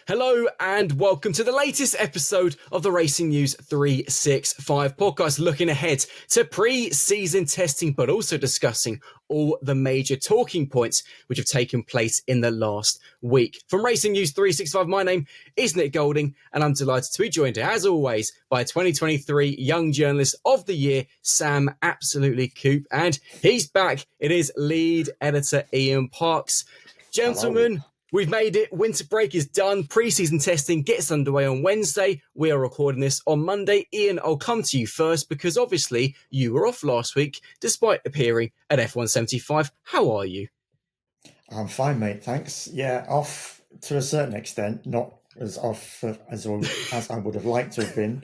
Hello and welcome to the latest episode of the Racing News 365 podcast, looking ahead to pre-season testing, but also discussing all the major talking points which have taken place in the last week. From Racing News 365, my name is Nick Golding, and I'm delighted to be joined, as always, by 2023 Young Journalist of the Year, Sam Absolutely Coop, and he's back. It is lead editor Ian Parks. Gentlemen, hello. We've made it. Winter break is done. Pre-season testing gets underway on Wednesday. We are recording this on Monday. Ian, I'll come to you first because obviously you were off last week despite appearing at F175. How are you? I'm fine, mate. Thanks. Yeah, off to a certain extent, not as off as I would have liked to have been,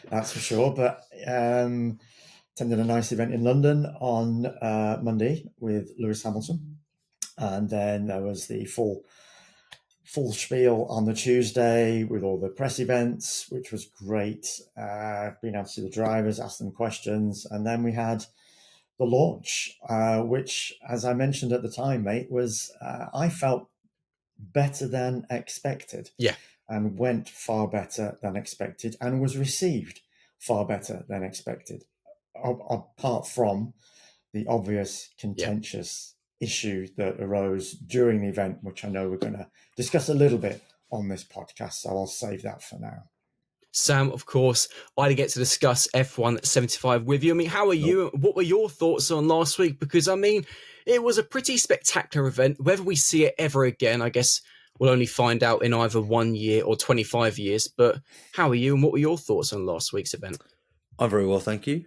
that's for sure. But attended a nice event in London on Monday with Lewis Hamilton. And then there was the full spiel on the Tuesday with all the press events, which was great. Being able to see the drivers, ask them questions. And then we had the launch, which, as I mentioned at the time, mate, was, I felt better than expected. Yeah. And went far better than expected and was received far better than expected. Apart from the obvious contentious issue that arose during the event, which I know we're going to discuss a little bit on this podcast, so I'll save that for now. Sam, of course, I didn't get to discuss F175 with you. I mean, how are you? What were your thoughts on last week? Because, I mean, it was a pretty spectacular event. Whether we see it ever again, I guess we'll only find out in either 1 year or 25 years. But how are you, and what were your thoughts on last week's event? I'm very well, thank you.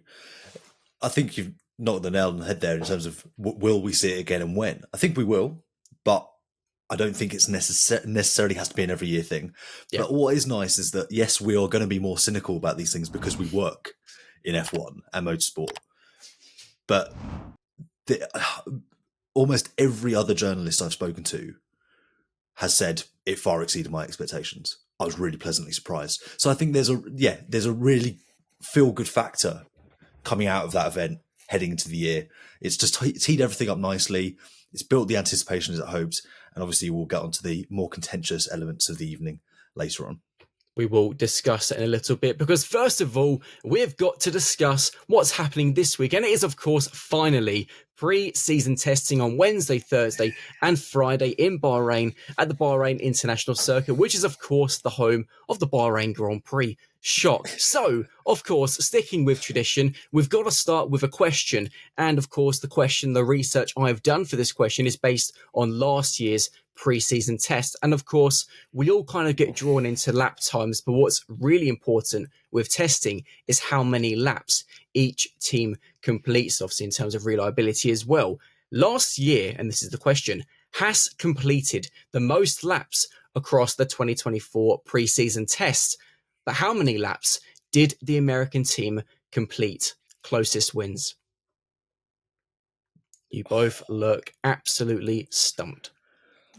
I think you've knocked the nail on the head there in terms of will we see it again and when. I think we will, but I don't think it's necessarily has to be an every year thing. Yeah. But what is nice is that, yes, we are going to be more cynical about these things because we work in F1 and motorsport. But almost every other journalist I've spoken to has said it far exceeded my expectations. I was really pleasantly surprised. So I think there's a really feel-good factor coming out of that event heading into the year. It's teed everything up nicely. It's built the anticipation as it hoped. And obviously we'll get onto the more contentious elements of the evening later on. We will discuss it in a little bit because first of all, we've got to discuss what's happening this week. And it is, of course, finally pre-season testing on Wednesday, Thursday and Friday in Bahrain at the Bahrain International Circuit, which is, of course, the home of the Bahrain Grand Prix. Shock. So, of course, sticking with tradition, we've got to start with a question. And, of course, the research I've done for this question is based on last year's pre-season test. And, of course, we all kind of get drawn into lap times. But what's really important with testing is how many laps each team completes, obviously, in terms of reliability as well. Last year, and this is the question, Haas completed the most laps across the 2024 pre-season test. But how many laps did the American team complete? Closest wins. You both look absolutely stumped.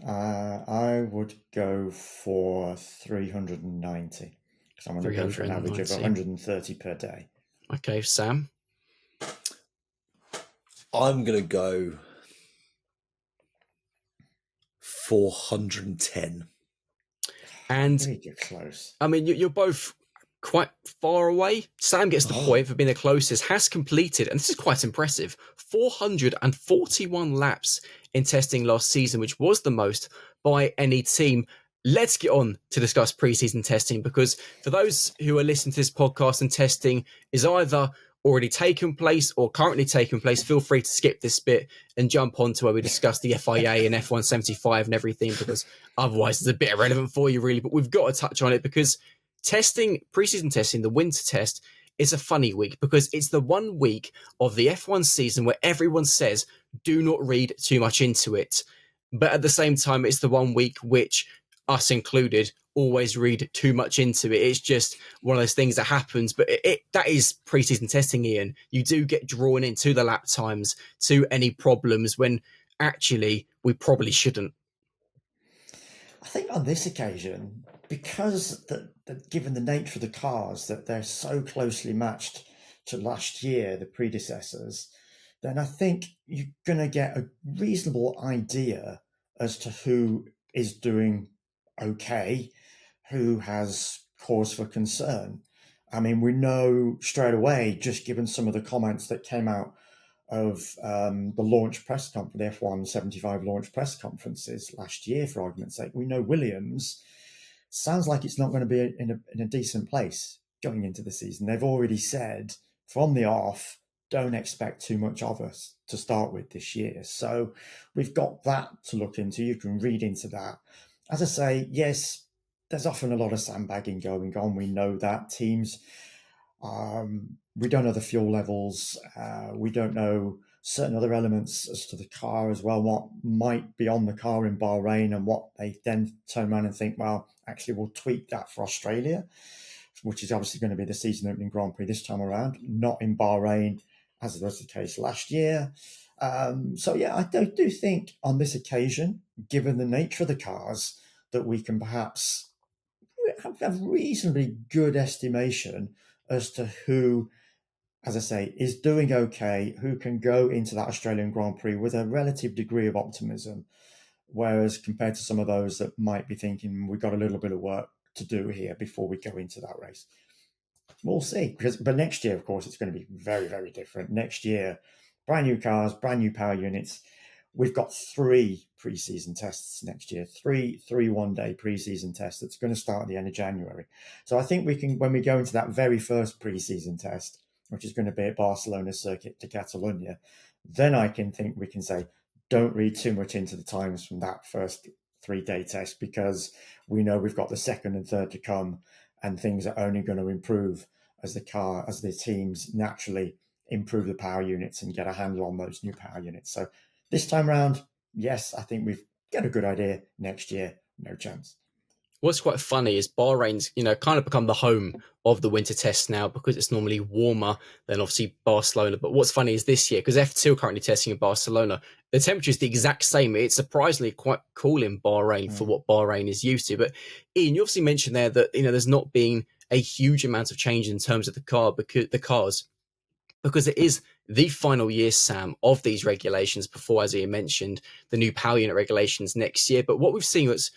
I would go for 390 because I'm going to go for an average of 130 per day. Okay, Sam? I'm going to go 410. And you're close. I mean, you're both quite far away. Sam gets the point for being the closest. Has completed, and this is quite impressive, 441 laps in testing last season, which was the most by any team. Let's get on to discuss preseason testing, because for those who are listening to this podcast and testing is either already taken place or currently taking place, feel free to skip this bit and jump on to where we discuss the FIA and F175 and everything, because otherwise it's a bit irrelevant for you, really. But we've got to touch on it because preseason testing, the winter test, is a funny week because it's the 1 week of the F1 season where everyone says, do not read too much into it. But at the same time, it's the 1 week which, us included, always read too much into it. It's just one of those things that happens. But that is preseason testing, Ian. You do get drawn into the lap times, to any problems, when actually we probably shouldn't. I think on this occasion, because given the nature of the cars, that they're so closely matched to last year, the predecessors, then I think you're going to get a reasonable idea as to who is doing okay who has cause for concern. I mean, we know straight away, just given some of the comments that came out of the launch press conference, the F1 75 launch press conferences last year, for argument's sake, we know Williams sounds like it's not going to be in a decent place going into the season. They've already said from the off, don't expect too much of us to start with this year. So we've got that to look into. You can read into that. As I say, yes, there's often a lot of sandbagging going on. We know that teams, we don't know the fuel levels. We don't know certain other elements as to the car as well, what might be on the car in Bahrain, and what they then turn around and think, well, actually, we'll tweak that for Australia, which is obviously going to be the season opening Grand Prix this time around, not in Bahrain, as was the case last year. So, yeah, I do think on this occasion, given the nature of the cars, that we can perhaps have a reasonably good estimation as to who, as I say, is doing okay, who can go into that Australian Grand Prix with a relative degree of optimism, whereas compared to some of those that might be thinking we've got a little bit of work to do here before we go into that race. We'll see. But next year, of course, it's going to be very, very different. Next year, brand new cars, brand new power units. We've got 3 pre-season tests next year, three one-day pre-season tests that's going to start at the end of January. So I think we can, when we go into that very first pre-season test, which is going to be at Barcelona Circuit de Catalunya, then I can think we can say, don't read too much into the times from that first 3-day test, because we know we've got the second and third to come, and things are only going to improve as the teams naturally improve the power units and get a handle on those new power units. So this time round, yes, I think we've got a good idea. Next year, no chance. What's quite funny is Bahrain's, kind of become the home of the winter tests now, because it's normally warmer than obviously Barcelona. But what's funny is this year, because F2 are currently testing in Barcelona, the temperature is the exact same. It's surprisingly quite cool in Bahrain for what Bahrain is used to. But Ian, you obviously mentioned there that, there's not been a huge amount of change in terms of the cars, because it is the final year, Sam, of these regulations before, as Ian mentioned, the new power unit regulations next year. But what we've seen that's,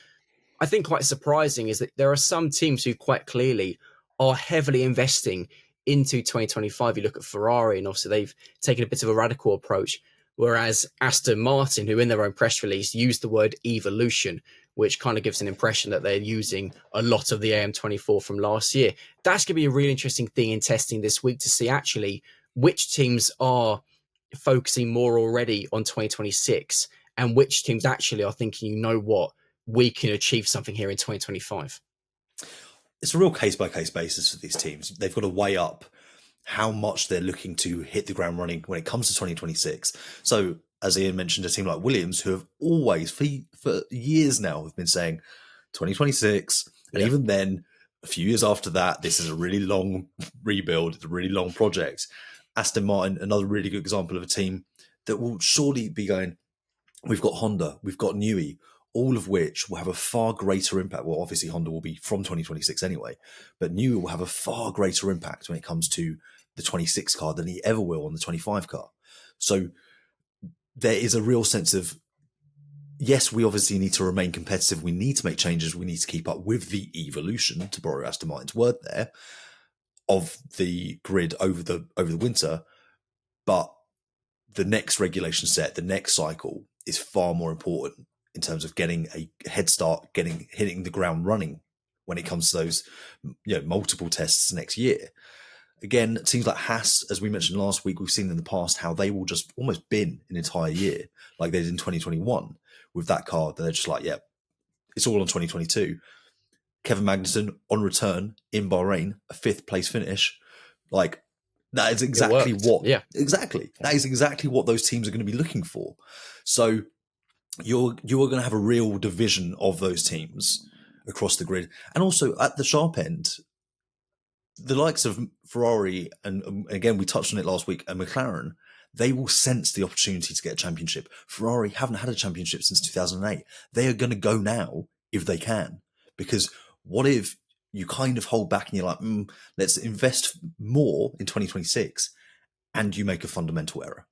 I think, quite surprising is that there are some teams who quite clearly are heavily investing into 2025. You look at Ferrari, and obviously they've taken a bit of a radical approach, whereas Aston Martin, who in their own press release used the word evolution, which kind of gives an impression that they're using a lot of the AM24 from last year. That's going to be a really interesting thing in testing this week, to see actually which teams are focusing more already on 2026 and which teams actually are thinking, what, we can achieve something here in 2025. It's a real case-by-case basis for these teams. They've got to weigh up how much they're looking to hit the ground running when it comes to 2026. So, as Ian mentioned, a team like Williams, who have always, for years now, have been saying 2026, and even then, a few years after that, this is a really long rebuild, it's a really long project. Aston Martin, another really good example of a team that will surely be going, we've got Honda, we've got Newey, all of which will have a far greater impact. Well, obviously Honda will be from 2026 anyway, but Newey will have a far greater impact when it comes to the 26 car than he ever will on the 25 car. So there is a real sense of, yes, we obviously need to remain competitive. We need to make changes. We need to keep up with the evolution, to borrow Aston Martin's word there, of the grid over the winter. But the next regulation set, the next cycle, is far more important in terms of getting a head start, hitting the ground running when it comes to those multiple tests next year. Again, it seems like Haas, as we mentioned last week, we've seen in the past how they will just almost bin an entire year, like they did in 2021 with that car. They're just like, it's all on 2022. Kevin Magnussen on return in Bahrain, a 5th place finish. Like, that is exactly that is exactly what those teams are going to be looking for. So you are going to have a real division of those teams across the grid. And also at the sharp end, the likes of Ferrari, and again, we touched on it last week, and McLaren, they will sense the opportunity to get a championship. Ferrari haven't had a championship since 2008. They are going to go now if they can, because what if you kind of hold back and you're like, let's invest more in 2026, and you make a fundamental error,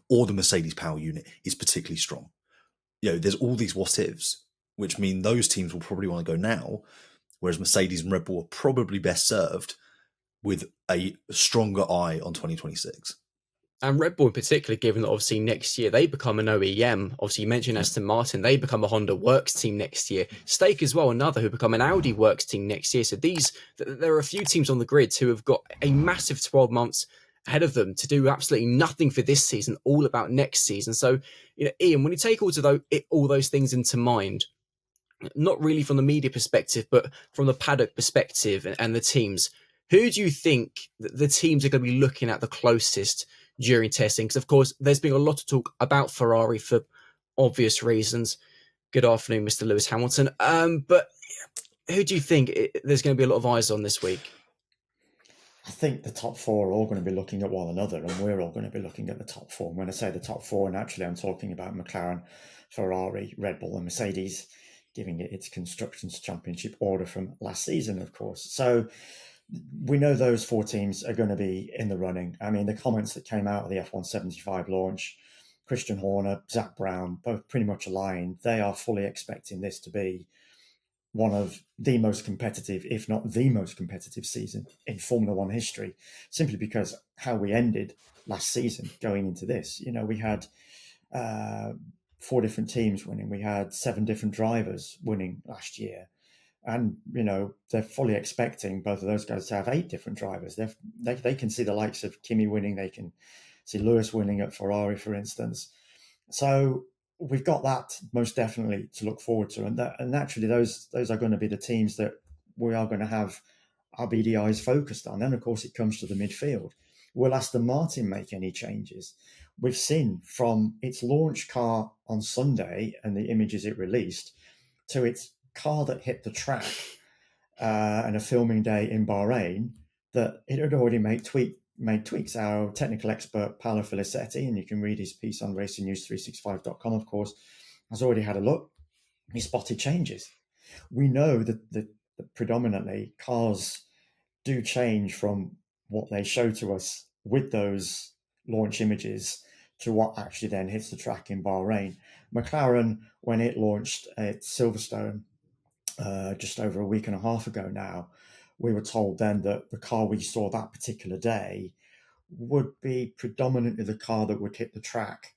or the Mercedes power unit is particularly strong. There's all these what ifs, which mean those teams will probably want to go now. whereas Mercedes and Red Bull are probably best served with a stronger eye on 2026. And Red Bull in particular, given that obviously next year they become an OEM. Obviously, you mentioned Aston Martin, they become a Honda Works team next year. Stake as well, another who become an Audi Works team next year. So there are a few teams on the grid who have got a massive 12 months ahead of them to do absolutely nothing for this season, all about next season. So, Ian, when you take all those things into mind, not really from the media perspective, but from the paddock perspective and the teams, who do you think the teams are going to be looking at the closest during testing? Because, of course, there's been a lot of talk about Ferrari for obvious reasons. Good afternoon, Mr. Lewis Hamilton. But who do you think there's going to be a lot of eyes on this week? I think the top four are all going to be looking at one another, and we're all going to be looking at the top four. And when I say the top four, naturally, I'm talking about McLaren, Ferrari, Red Bull, and Mercedes, giving it its Constructors' Championship order from last season, of course. So we know those four teams are going to be in the running. I mean, the comments that came out of the F175 launch, Christian Horner, Zach Brown, both pretty much aligned. They are fully expecting this to be one of the most competitive, if not the most competitive season in Formula One history, simply because how we ended last season going into this. We had 4 different teams winning. We had 7 different drivers winning last year. And, they're fully expecting both of those guys to have 8 different drivers. They can see the likes of Kimi winning. They can see Lewis winning at Ferrari, for instance. So we've got that most definitely to look forward to. And naturally, those are going to be the teams that we are going to have our BDIs focused on. Then, of course, it comes to the midfield. Will Aston Martin make any changes? We've seen from its launch car on Sunday and the images it released to its car that hit the track and a filming day in Bahrain, that it had already made tweaks. Our technical expert, Paolo Filicetti, and you can read his piece on racingnews365.com, of course, has already had a look. He spotted changes. We know that predominantly cars do change from what they show to us with those launch images to what actually then hits the track in Bahrain. McLaren, when it launched at Silverstone just over a week and a half ago now, we were told then that the car we saw that particular day would be predominantly the car that would hit the track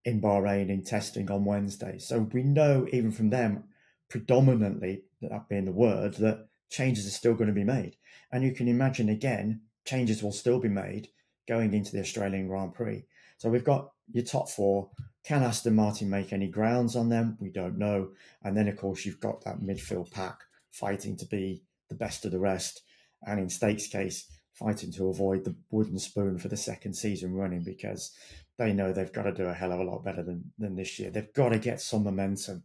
in Bahrain in testing on Wednesday. So we know even from them, predominantly, that being the word, that changes are still going to be made. And you can imagine, again, changes will still be made going into the Australian Grand Prix. So we've got your top 4. Can Aston Martin make any grounds on them? We don't know. And then, of course, you've got that midfield pack fighting to be the best of the rest. And in Stake's case, fighting to avoid the wooden spoon for the second season running, because they know they've got to do a hell of a lot better than this year. They've got to get some momentum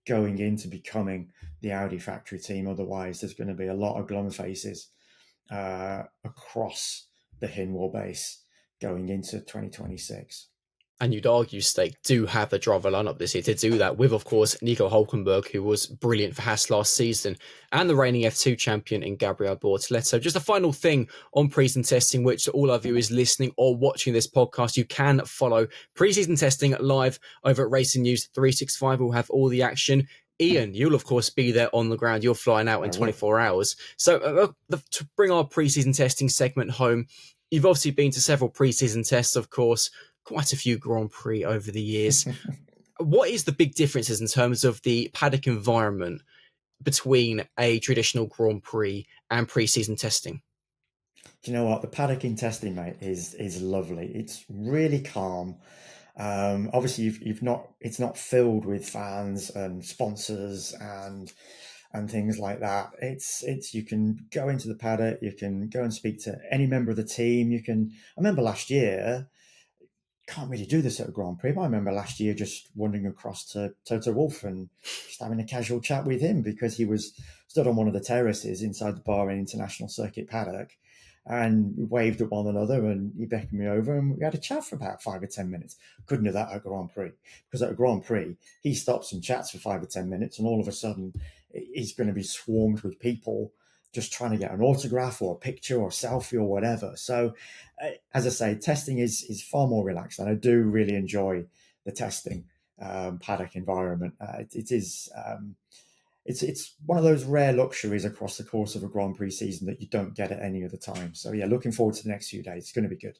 going into becoming the Audi factory team. Otherwise, there's going to be a lot of glum faces across the Hinwell base going into 2026. And you'd argue Stake do have a driver lineup this year to do that with, of course, Nico Hulkenberg, who was brilliant for Haas last season, and the reigning F2 champion in Gabriel Bortoleto. Just a final thing on pre-season testing, which to all our viewers listening or watching this podcast, you can follow pre-season testing live over at Racing News 365. We'll have all the action. Ian, you'll, of course, be there on the ground. You're flying out in 24 hours. So to bring our pre-season testing segment home, you've obviously been to several pre-season tests, of course, quite a few Grand Prix over the years. What is the big differences in terms of the paddock environment between a traditional Grand Prix and pre-season testing? Do you know what? The paddock in testing, mate, is lovely. It's really calm. Obviously, it's not filled with fans and sponsors and things like that. It's you can go into the paddock, you can go and speak to any member of the team. I remember last year, can't really do this at a Grand Prix, but I remember last year just wandering across to Toto Wolff and just having a casual chat with him, because he was stood on one of the terraces inside the Bahrain International Circuit paddock, and we waved at one another, and he beckoned me over and we had a chat for about 5 or 10 minutes. Couldn't do that at a Grand Prix, because at a Grand Prix, he stops and chats for 5 or 10 minutes, and all of a sudden he's going to be swarmed with people just trying to get an autograph or a picture or a selfie or whatever. So, as I say, testing is far more relaxed, and I do really enjoy the testing paddock environment. It is it's one of those rare luxuries across the course of a Grand Prix season that you don't get at any other time. So yeah, looking forward to the next few days. It's going to be good.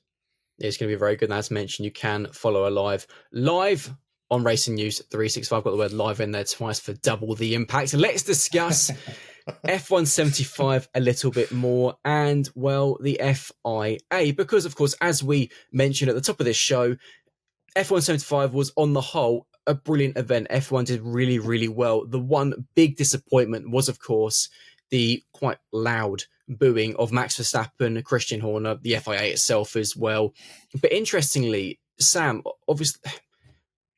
It's going to be very good. And as mentioned, you can follow her live on Racing News 365. Got the word live in there twice for double the impact. Let's discuss F175 a little bit more, and well, the FIA, because of course, as we mentioned at the top of this show, F175 was on the whole a brilliant event. F1 did really, really well. The one big disappointment was, of course, the quite loud booing of Max Verstappen, Christian Horner, the FIA itself as well. But interestingly, Sam, obviously,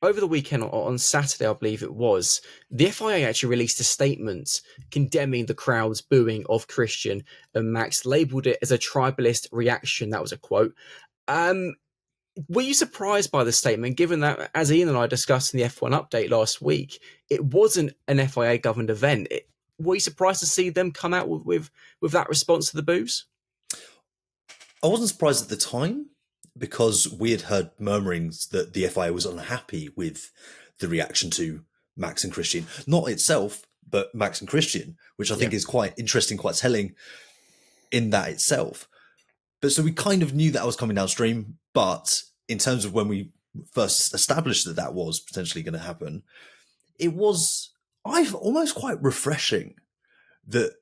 over the weekend on Saturday, I believe it was, the FIA actually released a statement condemning the crowd's booing of Christian and Max, labelled it as a tribalist reaction. That was a quote. Were you surprised by the statement, given that, as Ian and I discussed in the F1 update last week, it wasn't an FIA-governed event? Were you surprised to see them come out with that response to the boos? I wasn't surprised at the time, because we had heard murmurings that the FIA was unhappy with the reaction to Max and Christian. Not itself, but Max and Christian, which I think is quite interesting, quite telling in that itself. But so we kind of knew that was coming downstream, but in terms of when we first established that that was potentially going to happen, it was almost quite refreshing that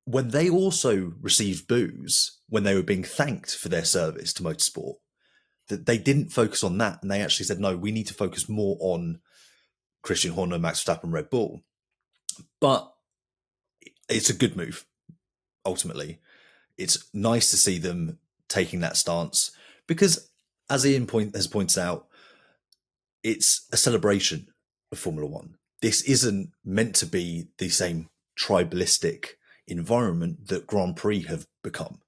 when they also received boos, when they were being thanked for their service to motorsport, that they didn't focus on that. And they actually said, no, we need to focus more on Christian Horner, Max Verstappen, Red Bull. But it's a good move, ultimately. It's nice to see them taking that stance because, as Ian has pointed out, it's a celebration of Formula One. This isn't meant to be the same tribalistic environment that Grand Prix have become.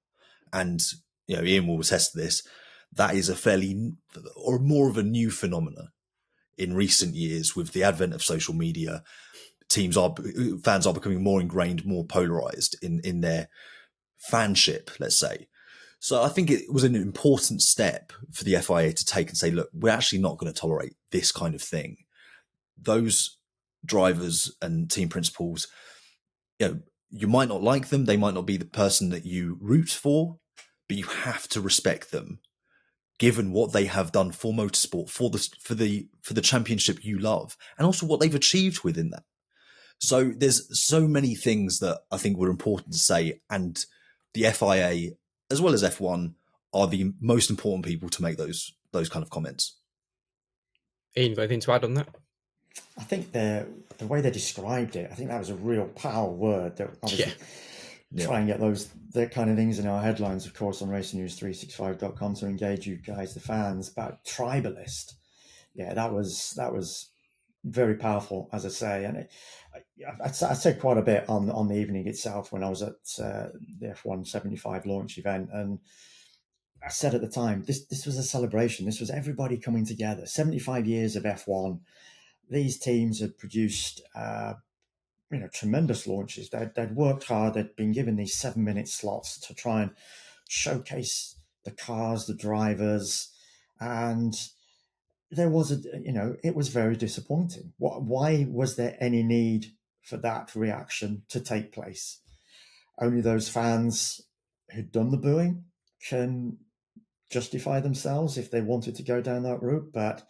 And, Ian will attest to this. That is a fairly, or more of a new phenomena in recent years with the advent of social media. Fans are becoming more ingrained, more polarized in their fanship, let's say. So I think it was an important step for the FIA to take and say, look, we're actually not going to tolerate this kind of thing. Those drivers and team principals, you might not like them. They might not be the person that you root for, but you have to respect them, given what they have done for motorsport, for the championship you love, and also what they've achieved within that. So there's so many things that I think were important to say, and the FIA, as well as F1, are the most important people to make those kind of comments. Ian, got anything to add on that? I think the way they described it, I think that was a real power word. That obviously try and get that kind of things in our headlines, of course, on racingnews365.com to engage you guys, the fans, about tribalist. Yeah, that was very powerful, as I say, and I said quite a bit on the evening itself when I was at the F1 75 launch event, and I said at the time, this was a celebration. This was everybody coming together. 75 years of F1. These teams had produced, tremendous launches. They'd worked hard. They'd been given these 7-minute slots to try and showcase the cars, the drivers, and there was it was very disappointing. Why was there any need for that reaction to take place? Only those fans who'd done the booing can justify themselves if they wanted to go down that route. But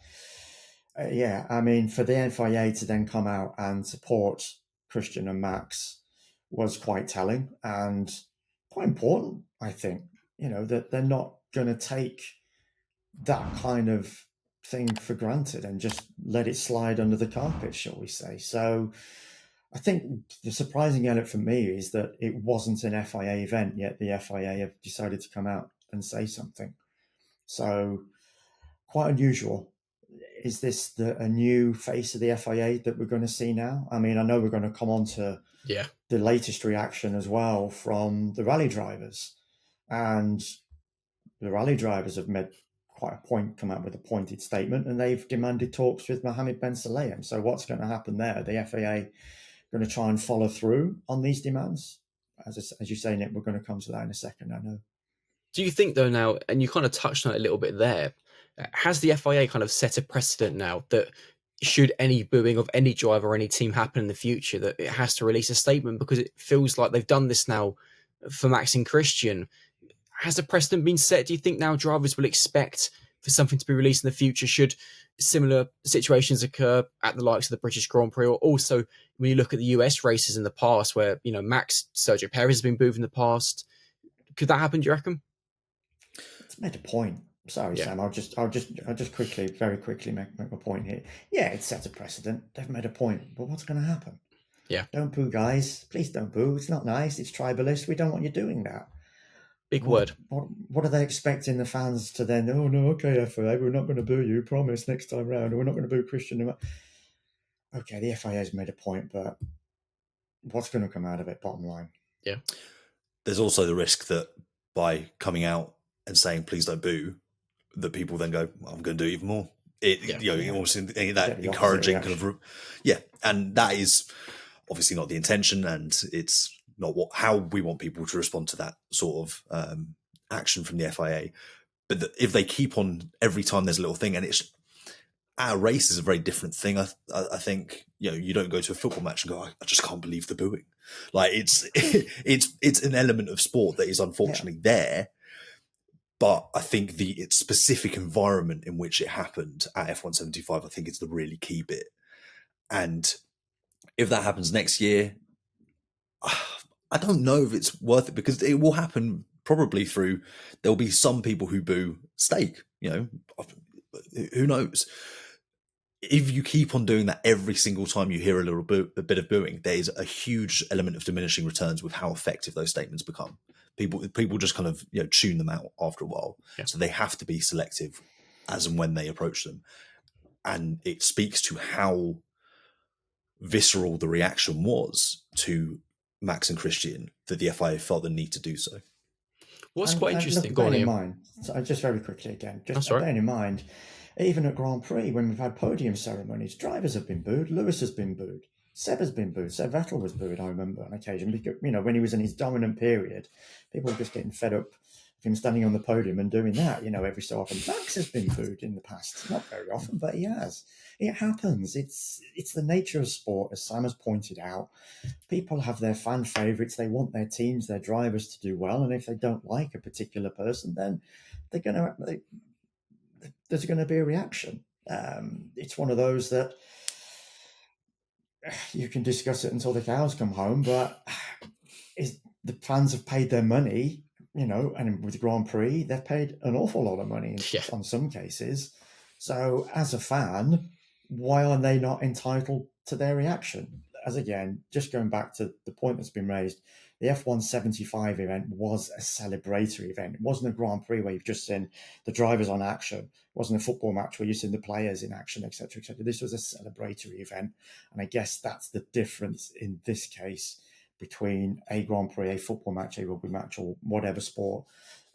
for the FIA to then come out and support Christian and Max was quite telling and quite important, I think, that they're not going to take that kind of thing for granted and just let it slide under the carpet, shall we say. So I think the surprising element for me is that it wasn't an FIA event, yet the FIA have decided to come out and say something. So quite unusual. Is this a new face of the FIA that we're going to see now? I mean, I know we're going to come on to the latest reaction as well from the rally drivers. And the rally drivers have made come out with a pointed statement, and they've demanded talks with Mohammed Ben Sulayem. So what's going to happen there? The FIA going to try and follow through on these demands? As you say, Nick, we're going to come to that in a second, I know. Do you think, though, now, and you kind of touched on it a little bit there, has the FIA kind of set a precedent now that should any booing of any driver or any team happen in the future, that it has to release a statement, because it feels like they've done this now for Max and Christian. Has the precedent been set? Do you think now drivers will expect for something to be released in the future should similar situations occur at the likes of the British Grand Prix? Or also when you look at the US races in the past where, Max, Sergio Perez has been booed in the past. Could that happen, do you reckon? It's made a point. Sorry, Yeah. Sam. I'll just very quickly make my point here. Yeah, it sets a precedent. They've made a point, but what's going to happen? Yeah. Don't boo, guys. Please don't boo. It's not nice. It's tribalist. We don't want you doing that. Big word. What are they expecting the fans to then? Oh no, okay, FIA, we're not going to boo you. Promise next time round. We're not going to boo Christian. Okay, the FIA has made a point, but what's going to come out of it? Bottom line. Yeah. There's also the risk that by coming out and saying please don't boo, that people then go, I'm going to do even more. Almost that encouraging kind of, and that is obviously not the intention, and it's not how we want people to respond to that sort of action from the FIA. But if they keep on every time there's a little thing, and it's at a race is a very different thing. I think you don't go to a football match and go, I just can't believe the booing. Like it's an element of sport that is unfortunately there. But I think the specific environment in which it happened at F175, I think is the really key bit. And if that happens next year, I don't know if it's worth it, because it will happen probably through, there'll be some people who boo steak, who knows? If you keep on doing that every single time you hear a bit of booing, there's a huge element of diminishing returns with how effective those statements become. People just kind of tune them out after a while. Yeah. So they have to be selective as and when they approach them. And it speaks to how visceral the reaction was to Max and Christian that the FIA felt the need to do so. What's quite interesting, bearing in mind, so just very quickly again, bearing in mind, even at Grand Prix, when we've had podium ceremonies, drivers have been booed. Lewis has been booed. Seb has been booed. Seb Vettel was booed, I remember, on occasion. Because, when he was in his dominant period, people were just getting fed up of him standing on the podium and doing that, every so often. Max has been booed in the past. Not very often, but he has. It happens. It's the nature of sport, as Sam has pointed out. People have their fan favourites. They want their teams, their drivers to do well. And if they don't like a particular person, then there's going to be a reaction. It's one of those that you can discuss it until the cows come home, but the fans have paid their money, and with Grand Prix, they've paid an awful lot of money on some cases. So as a fan, why are they not entitled to their reaction? As again, just going back to the point that's been raised, the F175 event was a celebratory event. It wasn't a Grand Prix where you've just seen the drivers on action. It wasn't a football match where you've seen the players in action, etc., etc. This was a celebratory event. And I guess that's the difference in this case between a Grand Prix, a football match, a rugby match, or whatever sport,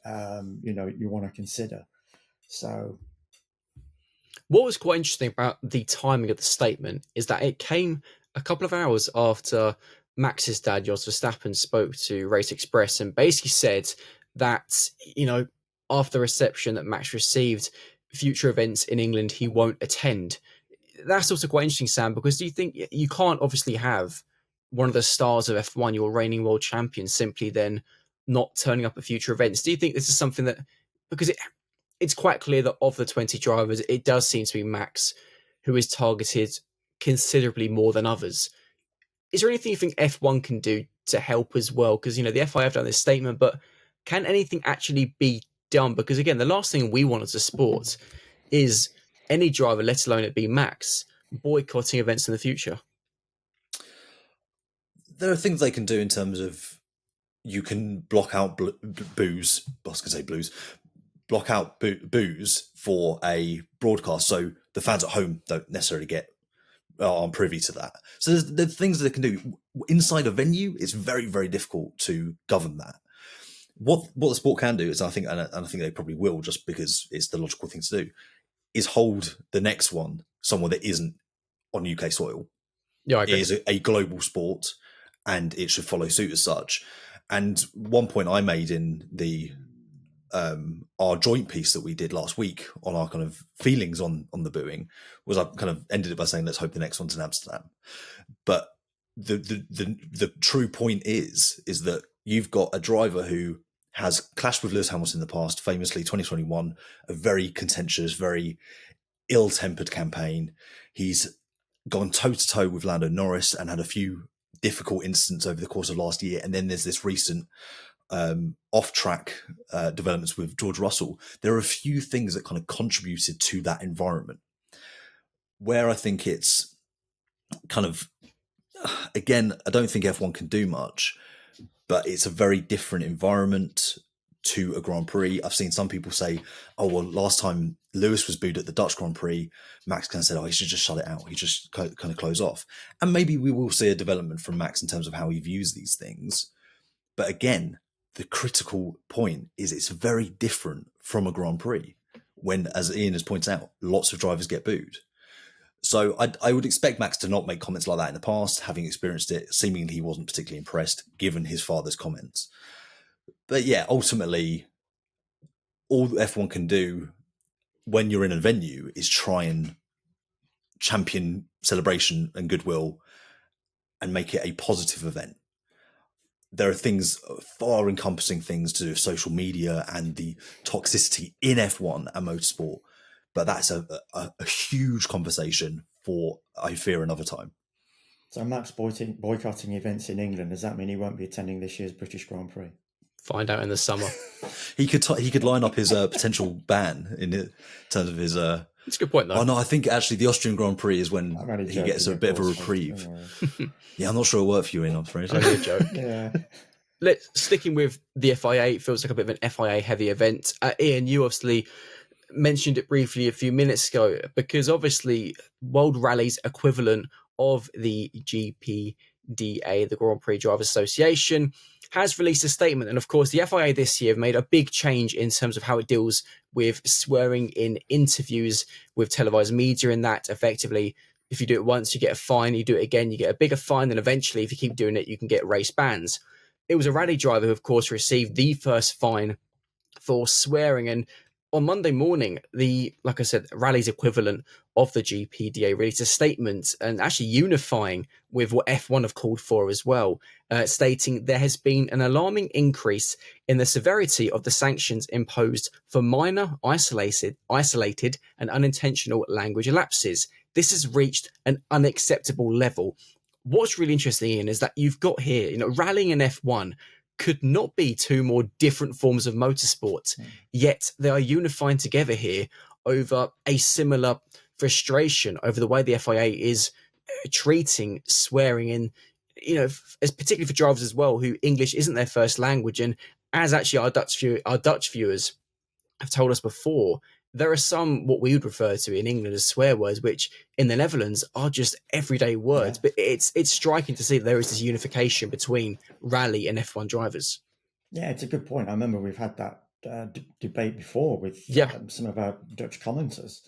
you want to consider. So what was quite interesting about the timing of the statement is that it came a couple of hours after Max's dad, Jos Verstappen, spoke to Race Express and basically said that, after the reception that Max received, future events in England he won't attend. That's also quite interesting, Sam, because do you think you can't obviously have one of the stars of F1, your reigning world champion, simply then not turning up at future events? Do you think this is something that, because it's quite clear that of the 20 drivers, it does seem to be Max who is targeted considerably more than others. Is there anything you think F1 can do to help as well? Because, the FIA have done this statement, but can anything actually be done? Because, again, the last thing we want as a sport is any driver, let alone it be Max, boycotting events in the future. There are things they can do in terms of you can block out boos. I was going to say blues. Block out boos for a broadcast so the fans at home don't necessarily aren't privy to that. So there's things that they can do inside a venue. It's very, very difficult to govern that. What the sport can do is, I think they probably will, just because it's the logical thing to do, is hold the next one somewhere that isn't on UK soil. Yeah, I agree. It is a global sport, and it should follow suit as such. And one point I made in the our joint piece that we did last week on our kind of feelings on the booing was I kind of ended it by saying, let's hope the next one's in Amsterdam. But the true point is that you've got a driver who has clashed with Lewis Hamilton in the past, famously 2021, a very contentious, very ill-tempered campaign. He's gone toe-to-toe with Lando Norris and had a few difficult incidents over the course of last year. And then there's this recent off-track developments with George Russell. There are a few things that kind of contributed to that environment where I think it's kind of, again, I don't think F1 can do much, but it's a very different environment to a Grand Prix. I've seen some people say, oh, well, last time Lewis was booed at the Dutch Grand Prix, Max kind of said, oh, he should just shut it out. He just kind of close off. And maybe we will see a development from Max in terms of how he views these things. But again, the critical point is it's very different from a Grand Prix when, as Ian has pointed out, lots of drivers get booed. So I would expect Max to not make comments like that in the past, having experienced it. Seemingly he wasn't particularly impressed given his father's comments. But yeah, ultimately, all F1 can do when you're in a venue is try and champion celebration and goodwill and make it a positive event. There are things, far encompassing things to do with social media and the toxicity in F1 and motorsport. But that's a huge conversation for, I fear, another time. So Max boycotting events in England, does that mean he won't be attending this year's British Grand Prix? Find out in the summer. He could line up his potential ban in terms of his... It's a good point, though. Oh, no, I think actually the Austrian Grand Prix is when he gets a bit of a reprieve. Yeah, I'm not sure it'll work for you, Ian, I'm afraid. Only a joke. Yeah. Sticking with the FIA, it feels like a bit of an FIA-heavy event. Ian, you obviously mentioned it briefly a few minutes ago, because obviously World Rally's equivalent of the GPDA, the Grand Prix Drivers Association, has released a statement. And of course, the FIA this year have made a big change in terms of how it deals with swearing in interviews with televised media, in that effectively, if you do it once, you get a fine, you do it again, you get a bigger fine, and eventually, if you keep doing it, you can get race bans. It was a rally driver who, of course, received the first fine for swearing. And on Monday morning, like I said, rally's equivalent of the GPDA released a statement and actually unifying with what F1 have called for as well, stating there has been an alarming increase in the severity of the sanctions imposed for minor, isolated and unintentional language lapses. This has reached an unacceptable level. What's really interesting, Ian, is that you've got here, rallying in F1 could not be two more different forms of motorsport, yet they are unifying together here over a similar frustration over the way the FIA is treating swearing in, as particularly for drivers as well, who English isn't their first language. And as actually our Dutch viewers have told us before, there are some what we would refer to in England as swear words, which in the Netherlands are just everyday words. Yeah. But it's striking to see that there is this unification between rally and F1 drivers. Yeah, it's a good point. I remember we've had that debate before with some of our Dutch commenters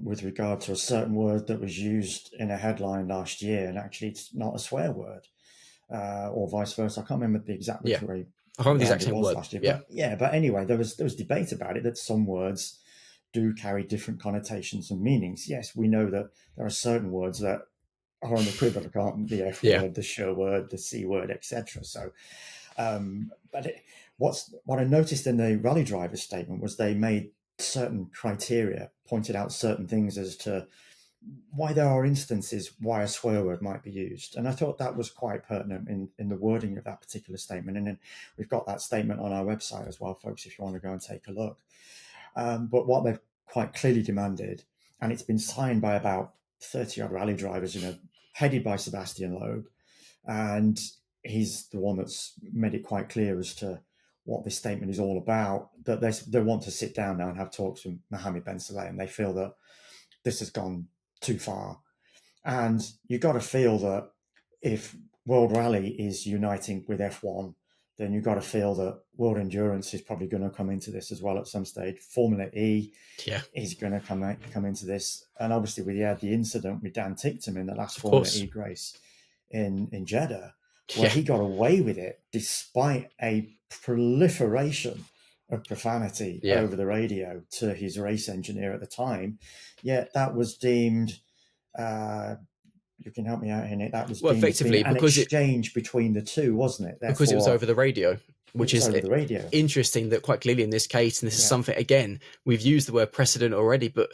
with regard to a certain word that was used in a headline last year, and actually it's not a swear word, or vice versa. I can't remember the exact way. I can't remember the exact same word. But anyway, there was debate about it, that some words do carry different connotations and meanings. Yes, we know that there are certain words that are unequivocal, the F word, the sh word, the C word, etc. So, what I noticed in the rally drivers statement was they made certain criteria, pointed out certain things as to why there are instances why a swear word might be used. And I thought that was quite pertinent in the wording of that particular statement. And then we've got that statement on our website as well, folks, if you want to go and take a look. But what they've quite clearly demanded, and it's been signed by about 30 odd rally drivers, headed by Sebastian Loeb. And he's the one that's made it quite clear as to what this statement is all about, that they want to sit down now and have talks with Mohammed Ben Saleh, and they feel that this has gone too far. And you've got to feel that if World Rally is uniting with F1, then you've got to feel that World Endurance is probably going to come into this as well at some stage. Formula E is going to come into this. And obviously we had the incident with Dan Ticktum in the last Formula E race in Jeddah, where he got away with it despite a proliferation of profanity Yeah. over the radio to his race engineer at the time. Yet that was deemed, you can help me out here, Nick, that was Well, deemed as being effectively, an because exchange between the two, wasn't it? because it was over the radio, which is over the radio. interesting that quite clearly in this case, and this is Yeah. something, again, we've used the word precedent already, but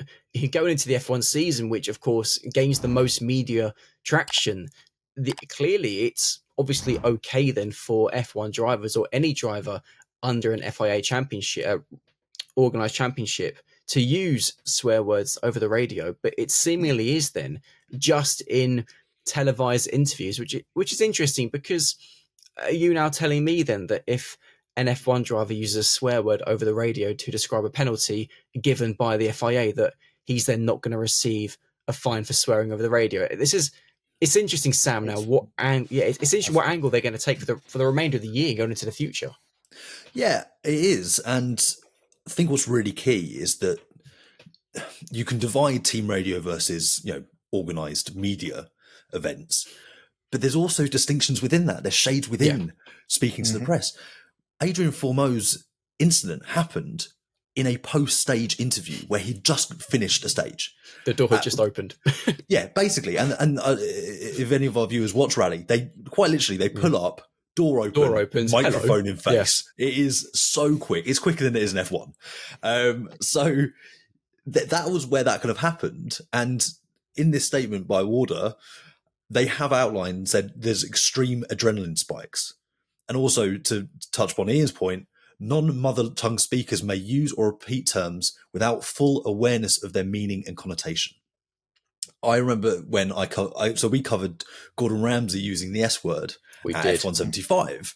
going into the F1 season, which of course gains the most media traction, clearly it's obviously okay then for F1 drivers or any driver under an FIA championship, organized championship, to use swear words over the radio, but it seemingly is then just in televised interviews, which is interesting, because are you now telling me then that if an F1 driver uses a swear word over the radio to describe a penalty given by the FIA, that he's then not going to receive a fine for swearing over the radio? It's interesting, Sam. Now, it's interesting what angle they're going to take for the remainder of the year going into the future. Yeah, it is. And I think what's really key is that you can divide team radio versus, organized media events, but there's also distinctions within that. There's shades within speaking to the press. Adrian Formeau's incident happened in a post-stage interview where he just finished a stage. The door had just opened. Yeah, basically. And if any of our viewers watch Rally, they quite literally, they pull up, door opens, microphone in face. Yeah. It is so quick. It's quicker than it is in F1. So that was where that could have happened. And in this statement by Warder, they have outlined and said there's extreme adrenaline spikes. And also, to touch upon Ian's point, non-mother tongue speakers may use or repeat terms without full awareness of their meaning and connotation. I remember when we covered Gordon Ramsay using the S word at F175,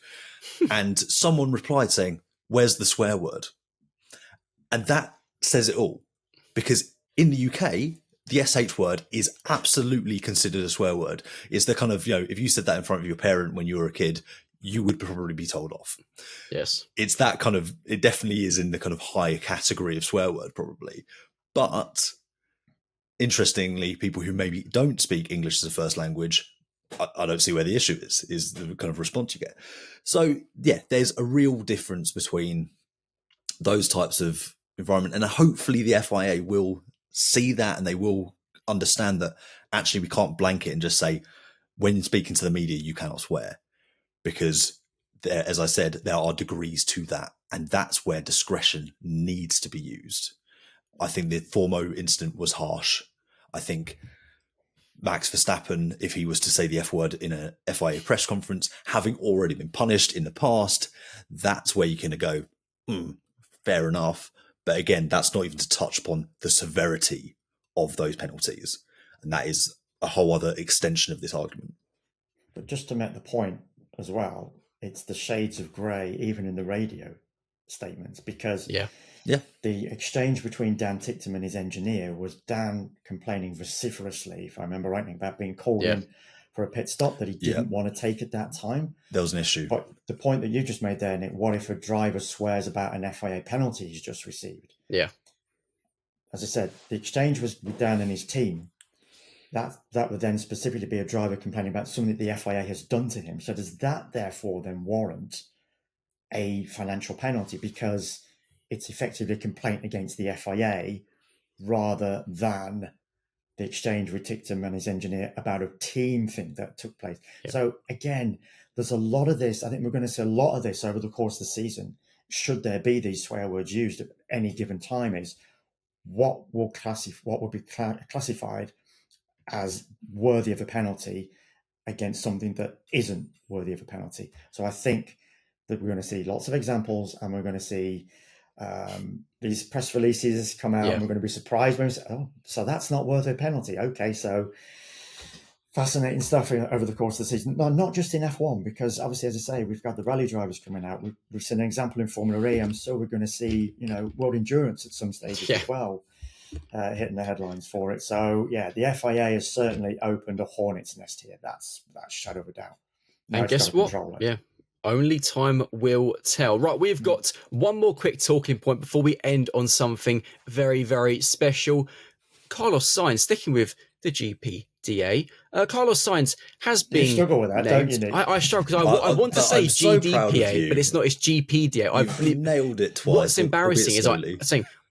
and someone replied saying, "Where's the swear word?" And that says it all, because in the UK, the SH word is absolutely considered a swear word. It's the kind of, if you said that in front of your parent when you were a kid, you would probably be told off. Yes. It's that kind of, it definitely is in the kind of higher category of swear word, probably. But interestingly, people who maybe don't speak English as a first language, I don't see where the issue is the kind of response you get. So yeah, there's a real difference between those types of environment. And hopefully the FIA will see that, and they will understand that actually we can't blanket and just say, when speaking to the media, you cannot swear. Because there, as I said, there are degrees to that, and that's where discretion needs to be used. I think the Formeau incident was harsh. I think Max Verstappen, if he was to say the F word in a FIA press conference, having already been punished in the past, that's where you can go, fair enough. But again, that's not even to touch upon the severity of those penalties. And that is a whole other extension of this argument. But just to make the point as well, it's the shades of grey even in the radio statements, because the exchange between Dan Ticktum and his engineer was Dan complaining vociferously, if I remember rightly, about being called in for a pit stop that he didn't want to take at that time. There was an issue. But the point that you just made there, Nick, what if a driver swears about an FIA penalty he's just received? Yeah. As I said, the exchange was with Dan and his team. That would then specifically be a driver complaining about something that the FIA has done to him. So does that therefore then warrant a financial penalty, because it's effectively a complaint against the FIA rather than the exchange with Ticktum and his engineer about a team thing that took place? Yeah. So again, there's a lot of this. I think we're going to see a lot of this over the course of the season. Should there be these swear words used at any given time, is what will be classified as worthy of a penalty against something that isn't worthy of a penalty. So I think that we're going to see lots of examples, and we're going to see these press releases come out, and we're going to be surprised when we say, oh, so that's not worth a penalty. Okay, so fascinating stuff over the course of the season. No, not just in F1, because obviously, as I say, we've got the rally drivers coming out. We've seen an example in Formula E. I'm sure we're going to see, World Endurance at some stage as well. Hitting the headlines for it. So yeah, the FIA has certainly opened a hornet's nest here. That's shadow of a doubt. And guess what? Yeah, only time will tell. Right, we've got one more quick talking point before we end on something very, very special. Carlos Sainz, sticking with the GPDA. Carlos Sainz has You been struggle with that, don't named. you, Nick? I struggle because I want to say I'm so proud of GDPA, you. but it's not. It's GPDA. You've nailed it twice. What's embarrassing is slowly.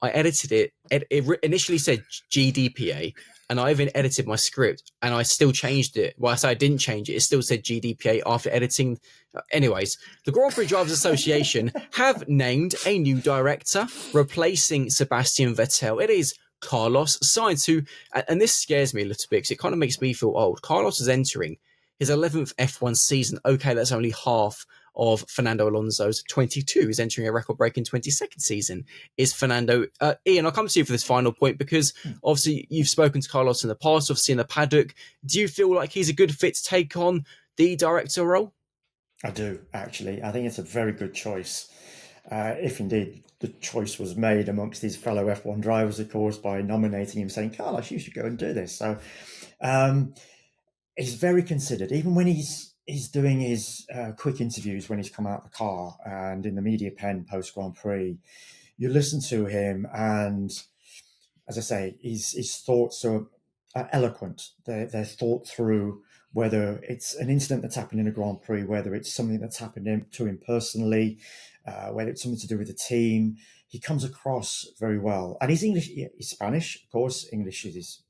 I edited it. It initially said GDPA, and I even edited my script, and I still changed it. Well, I say I didn't change it. It still said GDPA after editing. Anyways, the Grand Prix Drivers Association have named a new director, replacing Sebastian Vettel. It is Carlos Sainz, who, and this scares me a little bit because it kind of makes me feel old. Carlos is entering his 11th F1 season. Okay, that's only half of Fernando Alonso's 22. He's entering a record-breaking 22nd season. Is Fernando... Ian, I'll come to you for this final point because obviously you've spoken to Carlos in the past, obviously in the paddock. Do you feel like he's a good fit to take on the director role? I do, actually. I think it's a very good choice. If indeed the choice was made amongst his fellow F1 drivers, of course, by nominating him, saying, Carlos, you should go and do this. So he's very considered. Even when he's doing his quick interviews when he's come out of the car and in the media pen post-Grand Prix, you listen to him and, as I say, his thoughts are eloquent. They're thought through, whether it's an incident that's happened in a Grand Prix, whether it's something that's happened to him personally, whether it's something to do with the team. He comes across very well. And he's English, he's Spanish, of course. Spanish is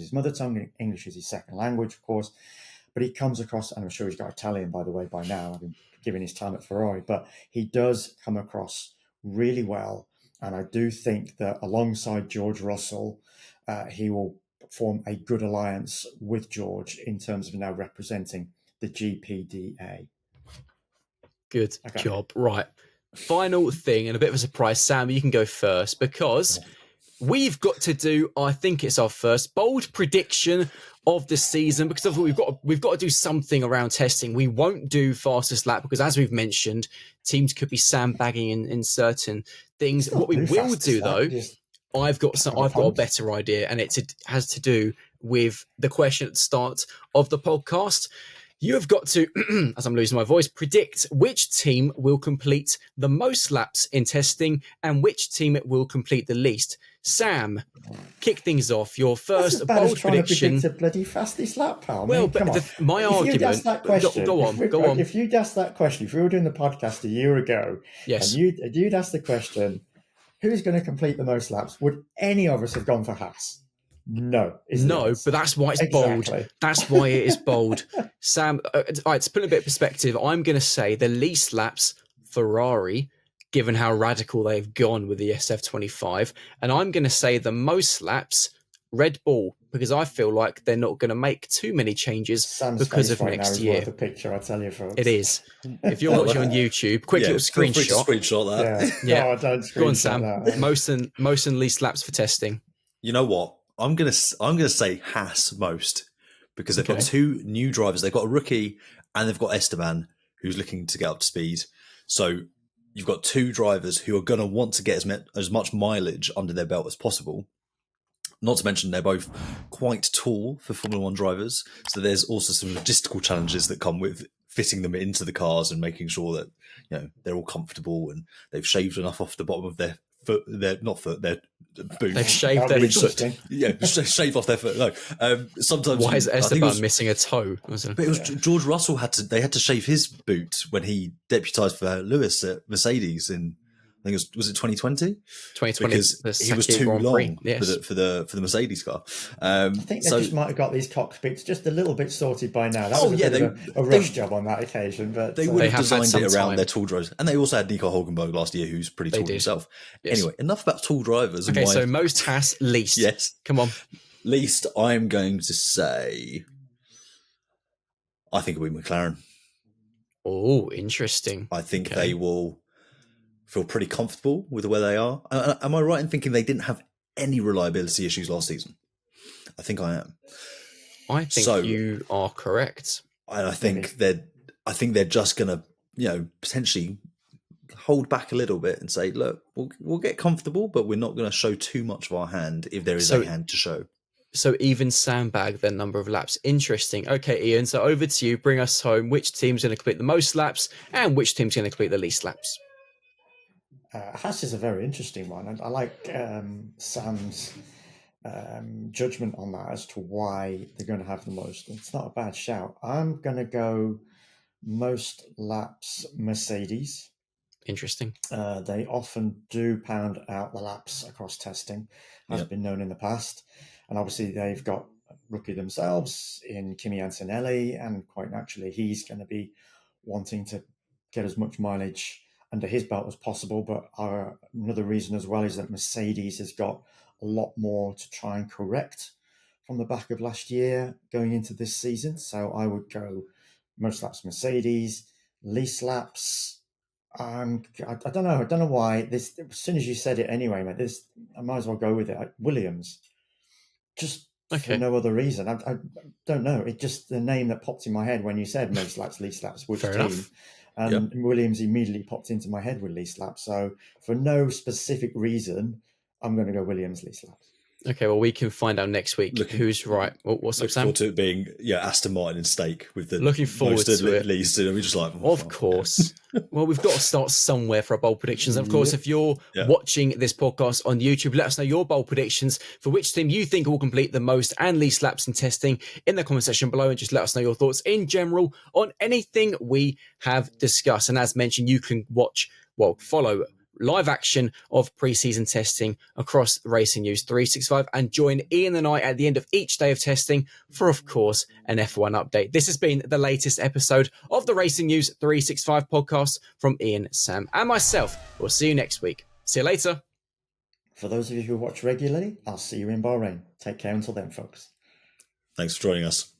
his mother tongue. English is his second language, of course. But he comes across, and I'm sure he's got Italian, by the way, by now, having given his time at Ferrari. But he does come across really well. And I do think that alongside George Russell, he will form a good alliance with George in terms of now representing the GPDA. Good job. Right. Final thing, and a bit of a surprise. Sam, you can go first because we've got to do, I think it's our first bold prediction of the season, because we've got to do something around testing. We won't do fastest lap because, as we've mentioned, teams could be sandbagging in certain things. What we will do though, I've got a better idea, and it has to do with the question at the start of the podcast. You have got to, as I'm losing my voice, predict which team will complete the most laps in testing and which team it will complete the least. Sam, kick things off. Your first bold prediction. To predict a bloody fastest lap, pal. Well, come on. My argument. You'd asked that question, go on. If you'd asked that question, if we were doing the podcast a year ago, yes, and you'd asked the question, who's going to complete the most laps? Would any of us have gone for Haas? No. But that's why it's bold. That's why it is bold. Sam, all right, to put in a bit of perspective, I'm going to say the least laps, Ferrari, given how radical they've gone with the SF25. And I'm going to say the most laps, Red Bull, because I feel like they're not going to make too many changes because of next year. Worth a picture, I tell you, folks. It is. If you're watching on YouTube, quick little screenshot. Screenshot that. Yeah. Oh, don't screenshot Go on, Sam. that. Most and least laps for testing. You know what? I'm gonna say Haas most, because they've got two new drivers. They've got a rookie and they've got Esteban, who's looking to get up to speed. So you've got two drivers who are going to want to get as much mileage under their belt as possible. Not to mention they're both quite tall for Formula One drivers. So there's also some logistical challenges that come with fitting them into the cars and making sure that they're all comfortable and they've shaved enough off the bottom of their foot, their boot. They've shaved their foot. Shave off their foot. No, sometimes. Why is Esteban missing a toe? But it was George Russell they had to shave his boot when he deputised for Lewis at Mercedes in, I think was it 2020? 2020, because he was too long for the Mercedes car. I think they just might have got these cockpits just a little bit sorted by now. That was a rush job on that occasion, but they would have designed it around their tall drivers, and they also had Nico Hulkenberg last year, who's pretty tall himself. Yes. Anyway, enough about tall drivers. Okay, so most Haas, least. Yes, come on. Least, I'm going to say, I think it'll be McLaren. Oh, interesting. I think they will feel pretty comfortable with where they are. Am I right in thinking they didn't have any reliability issues last season? I think I am. I think you are correct. And I think they're just going to, potentially hold back a little bit and say, look, we'll get comfortable, but we're not going to show too much of our hand if there is a hand to show. So even sandbag their number of laps. Interesting. Okay, Ian, so over to you. Bring us home. Which team's going to complete the most laps and which team's going to complete the least laps? Haas is a very interesting one, and I like Sam's judgment on that as to why they're going to have the most. It's not a bad shout. I'm going to go most laps Mercedes. Interesting. They often do pound out the laps across testing, has been known in the past. And obviously they've got a rookie themselves in Kimi Antonelli, and quite naturally he's going to be wanting to get as much mileage under his belt as possible. But another reason as well is that Mercedes has got a lot more to try and correct from the back of last year going into this season. So I would go most laps Mercedes, least laps. I don't know. I don't know why. This, as soon as you said it anyway, mate, I might as well go with it. Williams, just for no other reason. I don't know. It just the name that popped in my head when you said most laps, least laps, which Fair team, enough. and Williams immediately popped into my head with least laps. So for no specific reason, I'm going to go Williams least laps. Okay, well, we can find out next week who's right. What's up, Sam? Forward to it being Aston Martin and Stake with the looking forward most to at least. And we're just like, of course. Well, we've got to start somewhere for our bold predictions. And of course, if you're watching this podcast on YouTube, let us know your bold predictions for which team you think will complete the most and least laps in testing in the comment section below, and just let us know your thoughts in general on anything we have discussed. And as mentioned, you can follow live action of pre-season testing across Racing News 365 and join Ian and I at the end of each day of testing for, of course, an F1 update. This has been the latest episode of the Racing News 365 podcast from Ian, Sam, and myself. We'll see you next week. See you later. For those of you who watch regularly, I'll see you in Bahrain. Take care until then, folks. Thanks for joining us.